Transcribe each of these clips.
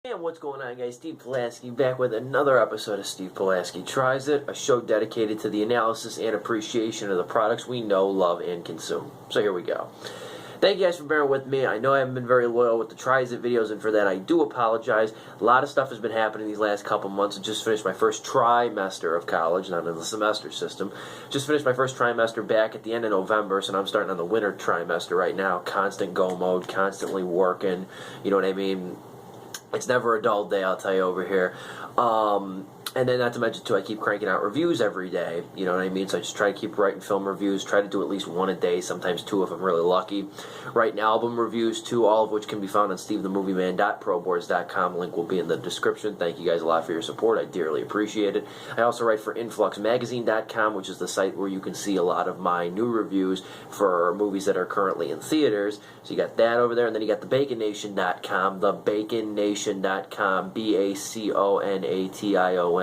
And what's going on, guys? Steve Pulaski back with another episode of Steve Pulaski Tries It, a show dedicated to the analysis and appreciation of the products we know, love, and consume. So here we go. Thank you guys for bearing with me. I know I haven't been very loyal with the Tries It videos, and for that I do apologize. A lot of stuff has been happening these last couple months. I just finished my first trimester of college, not in the semester system. Just finished my first trimester back at the end of November, so now I'm starting on the winter trimester right now. Constant go mode, constantly working, you know what I mean? It's never a dull day, I'll tell you over here. And then not to mention, too, I keep cranking out reviews every day. You know what I mean? So I just try to keep writing film reviews. Try to do at least one a day, sometimes two if I'm really lucky. Writing album reviews, too, all of which can be found on stevethemovieman.proboards.com. Link will be in the description. Thank you guys a lot for your support. I dearly appreciate it. I also write for influxmagazine.com, which is the site where you can see a lot of my new reviews for movies that are currently in theaters. So you got that over there. And then you got thebaconnation.com, thebaconnation.com, BACONATION.com,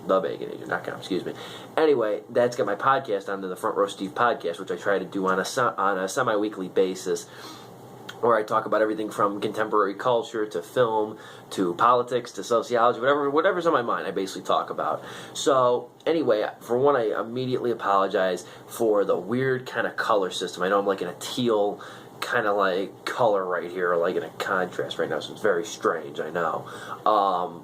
thebaconnation.com, excuse me. Anyway, that's got my podcast on the Front Row Steve podcast, which I try to do on a semi-weekly basis, where I talk about everything from contemporary culture to film to politics to sociology, whatever's on my mind, I basically talk about. So anyway, for one, I immediately apologize for the weird kind of color system. I know I'm like in a teal kind of like color right here, like in a contrast right now, so it's very strange, I know.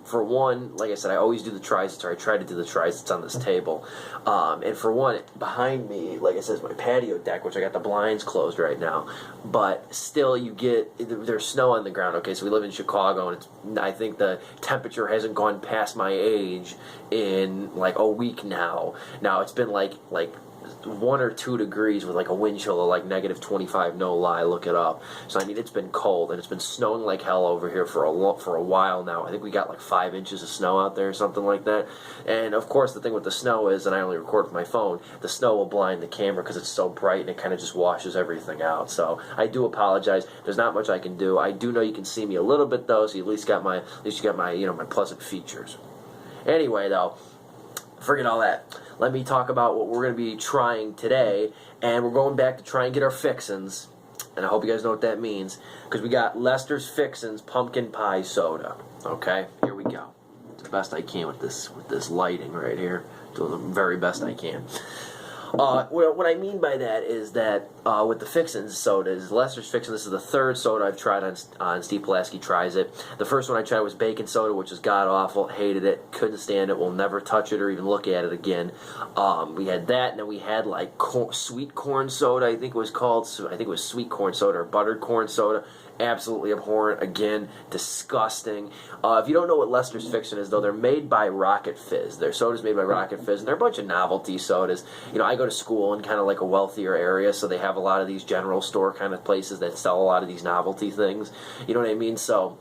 For one, like I said, I always do the tries, or I try to do the tries that's on this table. And for one, behind me, like I said, is my patio deck, which I got the blinds closed right now. But still, you get, there's snow on the ground, okay? So we live in Chicago, and I think the temperature hasn't gone past my age in like a week now. Now, it's been like 1 or 2 degrees with like a wind chill of like -25, no lie, look it up. So I mean, it's been cold, and it's been snowing like hell over here for a while now. I think we got like 5 inches of snow out there or something like that. And of course, the thing with the snow is, and I only record with my phone, the snow will blind the camera because it's so bright, and it kind of just washes everything out. So I do apologize. There's not much I can do. I do know you can see me a little bit though, so you at least you got my my pleasant features. Anyway, though, forget all that. Let me talk about what we're going to be trying today, and we're going back to try and get our Fixins, and I hope you guys know what that means, because we got Lester's Fixins Pumpkin Pie Soda. Okay, here we go. It's the best I can with this lighting right here. Doing the very best I can. What I mean by that is that with the Fixins sodas, Lester's Fixins, this is the third soda I've tried on Steve Pulaski Tries It. The first one I tried was bacon soda, which is god-awful, hated it, couldn't stand it, will never touch it or even look at it again. We had that, and then we had like sweet corn soda, I think it was called. I think it was sweet corn soda or buttered corn soda. Absolutely abhorrent. Again, disgusting. If you don't know what Lester's Fixin is, though, they're made by Rocket Fizz. Their soda's made by Rocket Fizz, and they're a bunch of novelty sodas. You know, I go to school in kind of like a wealthier area, so they have a lot of these general store kind of places that sell a lot of these novelty things. You know what I mean? So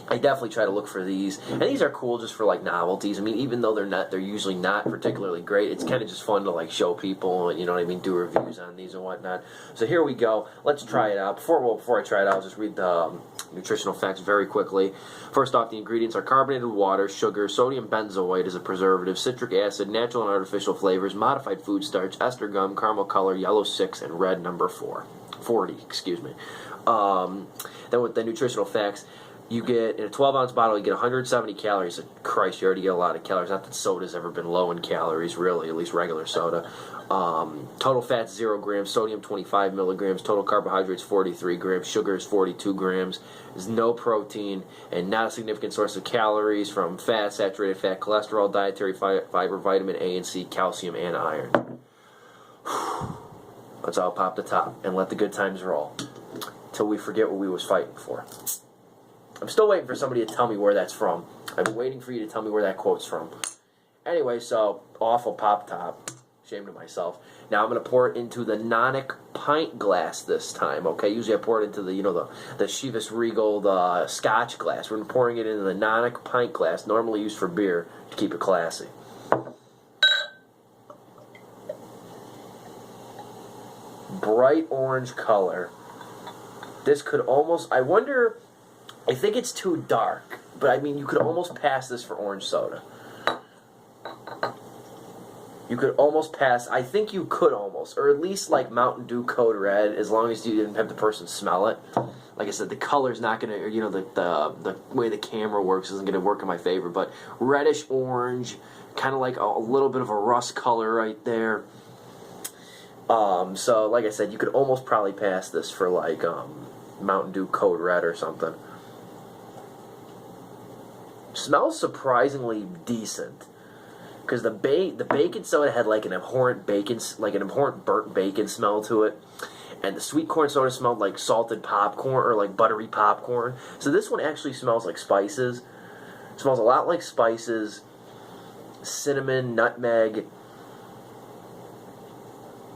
I definitely try to look for these, and these are cool just for like novelties. I mean, even though they're usually not particularly great, it's kind of just fun to like show people, and you know what I mean, do reviews on these and whatnot. So here we go. Let's try it out. Before I try it out, I'll just read the nutritional facts very quickly. First off, the ingredients are carbonated water, sugar, sodium benzoate is a preservative, citric acid, natural and artificial flavors, modified food starch, ester gum, caramel color, yellow 6, and red number 40. Excuse me. Then with the nutritional facts, you get, in a 12-ounce bottle, you get 170 calories. Christ, you already get a lot of calories. Not that soda's ever been low in calories, really, at least regular soda. Total fats, 0 grams. Sodium, 25 milligrams. Total carbohydrates, 43 grams. Sugar is 42 grams. There's no protein and not a significant source of calories from fat, saturated fat, cholesterol, dietary fiber, vitamin A and C, calcium, and iron. Let's all pop the top and let the good times roll till we forget what we was fighting for. I'm still waiting for somebody to tell me where that's from. I've been waiting for you to tell me where that quote's from. Anyway, so, awful pop top. Ashamed of myself. Now I'm going to pour it into the Nonic pint glass this time, okay? Usually I pour it into the Chivas Regal, the Scotch glass. We're pouring it into the Nonic pint glass, normally used for beer, to keep it classy. Bright orange color. This could almost, I think it's too dark, but I mean, you could almost pass this for orange soda. You could almost pass, I think you could almost, or at least like Mountain Dew Code Red, as long as you didn't have the person smell it. like I said, the color's not going to, the way the camera works isn't going to work in my favor, but reddish orange, kind of like a little bit of a rust color right there. So, like I said, you could almost probably pass this for, like, Mountain Dew Code Red or something. Smells surprisingly decent. Because the bacon soda had, like, an abhorrent burnt bacon smell to it. And the sweet corn soda smelled like salted popcorn, or like buttery popcorn. So this one actually smells like spices. It smells a lot like spices. Cinnamon, nutmeg,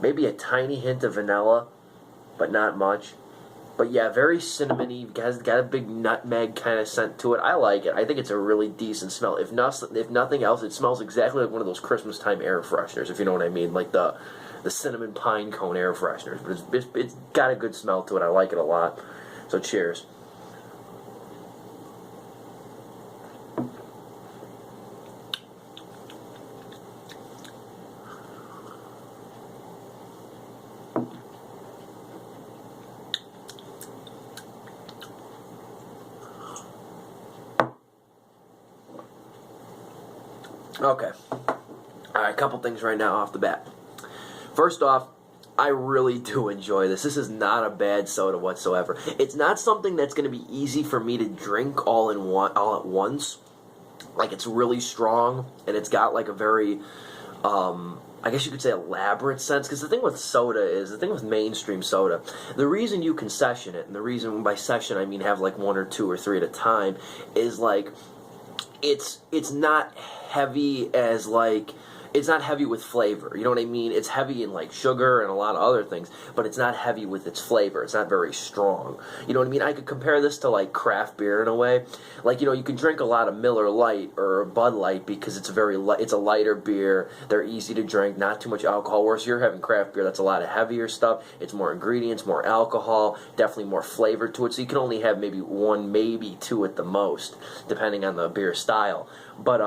maybe a tiny hint of vanilla, but not much. But yeah, very cinnamony. Got a big nutmeg kind of scent to it. I like it. I think it's a really decent smell. If nothing else, it smells exactly like one of those Christmas time air fresheners, if you know what I mean, like the cinnamon pine cone air fresheners. But it's got a good smell to it. I like it a lot. So cheers. Okay. Alright, a couple things right now off the bat. First off, I really do enjoy this. This is not a bad soda whatsoever. It's not something that's going to be easy for me to drink all at once. Like, it's really strong, and it's got like a very, I guess you could say elaborate sense. Because the thing with mainstream soda, the reason you can session it, and the reason by session I mean have like 1 or 2 or 3 at a time, is like, it's not heavy as like, it's not heavy with flavor, you know what I mean? It's heavy in like sugar and a lot of other things, but it's not heavy with its flavor. It's not very strong, you know what I mean? I could compare this to like craft beer in a way. Like, you can drink a lot of Miller Lite or Bud Light because it's it's a lighter beer. They're easy to drink, not too much alcohol. Whereas you're having craft beer, that's a lot of heavier stuff. It's more ingredients, more alcohol, definitely more flavor to it. So you can only have maybe 1, maybe 2 at the most, depending on the beer style. But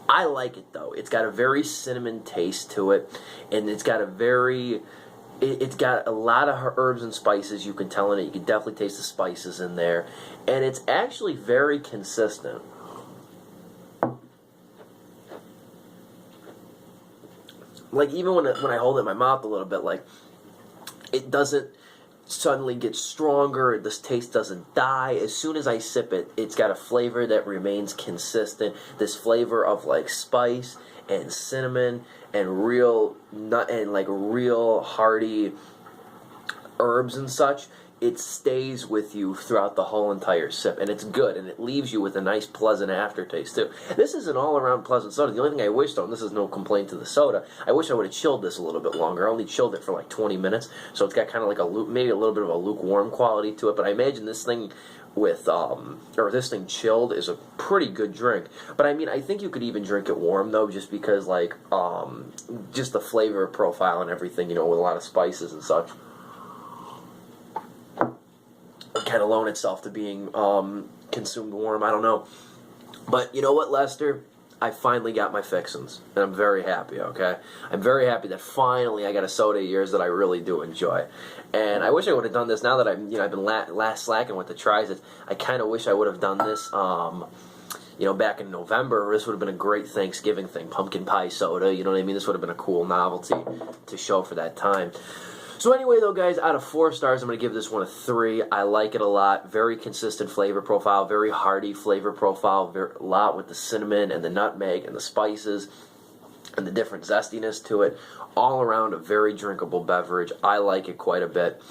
I like it though. It's got a very cinnamon taste to it, and it's got it's got a lot of herbs and spices. You can tell in it. You can definitely taste the spices in there, and it's actually very consistent. Like, even when I hold it in my mouth a little bit, like, it doesn't suddenly gets stronger. This taste doesn't die. As soon as I sip it, it's got a flavor that remains consistent. This flavor of like spice and cinnamon and real nut and like real hearty herbs and such. It stays with you throughout the whole entire sip, and it's good, and it leaves you with a nice pleasant aftertaste too. This is an all-around pleasant soda. The only thing I wish, though, and this is no complaint to the soda, I wish I would have chilled this a little bit longer. I only chilled it for like 20 minutes, so it's got kind of like maybe a little bit of a lukewarm quality to it, but I imagine this thing this thing chilled is a pretty good drink. But I mean, I think you could even drink it warm though, just because like just the flavor profile and everything, with a lot of spices and such, kind of loan itself to being consumed warm. I don't know. But you know what, Lester? I finally got my Fixins, and I'm very happy, okay? I'm very happy that finally I got a soda of yours that I really do enjoy. And I wish I would have done this now that I've been slacking with the tries. I kind of wish I would have done this back in November. This would have been a great Thanksgiving thing, pumpkin pie soda, you know what I mean? This would have been a cool novelty to show for that time. So anyway, though, guys, out of 4 stars, I'm going to give this one a 3. I like it a lot. Very consistent flavor profile, very hearty flavor profile, a lot with the cinnamon and the nutmeg and the spices and the different zestiness to it. All around a very drinkable beverage. I like it quite a bit.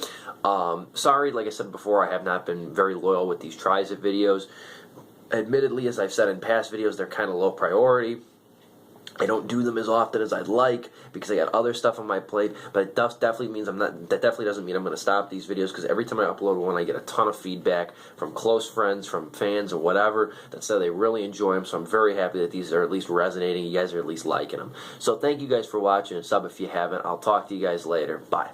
Sorry, like I said before, I have not been very loyal with these Tries It videos. Admittedly, as I've said in past videos, they're kind of low priority. I don't do them as often as I'd like because I got other stuff on my plate, but it definitely means that definitely doesn't mean I'm going to stop these videos, because every time I upload one, I get a ton of feedback from close friends, from fans, or whatever, that say they really enjoy them, so I'm very happy that these are at least resonating. You guys are at least liking them. So thank you guys for watching, and sub if you haven't. I'll talk to you guys later. Bye.